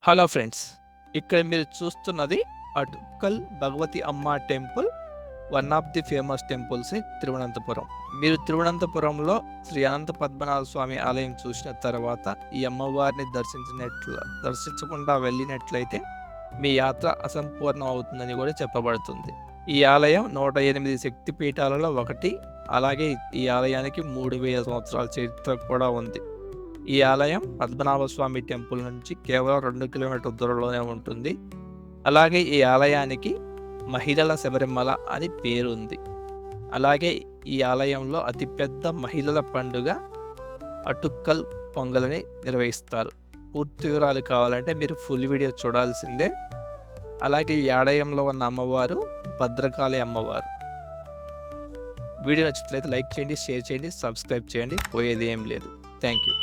Hello friends, ఇక్కడ మీరు చూస్తున్నది అటుక్కల్ భగవతి అమ్మ temple. One of the famous temples in Thiruvananthapuram. మీరు తిరువనంతపురంలో శ్రీ అనంత పద్మనాభ స్వామి ఆలయం చూసిన తర్వాత ఈ అమ్మవారిని దర్శించకుండా వెళ్ళినట్లయితే మీ యాత్ర అసంపూర్ణం అవుతుందని కూడా చెప్పబడుతుంది. ఈ ఆలయం 108 శక్తిపీఠాలలో ఒకటి. అలాగే ఈ ఆలయానికి 3000 సంవత్సరాల చరిత్ర కూడా ఉంది. ఈ ఆలయం పద్మనాభ స్వామి టెంపుల్ నుంచి కేవలం 2 కిలోమీటర్ల దూరంలోనే ఉంటుంది. అలాగే ఈ ఆలయానికి మహిళల శబరిమల అని పేరుంది. అలాగే ఈ ఆలయంలో అతిపెద్ద మహిళల పండుగ అటుక్కల్ పొంగల్ని నిర్వహిస్తారు. పూర్తి వివరాలు కావాలంటే మీరు ఫుల్ వీడియో చూడాల్సిందే. అలాగే ఈ ఆలయంలో ఉన్న అమ్మవారు భద్రకాళి అమ్మవారు. వీడియో నచ్చినట్లయితే లైక్ చేయండి, షేర్ చేయండి, సబ్స్క్రైబ్ చేయండి. పోయేది ఏం లేదు. Thank you.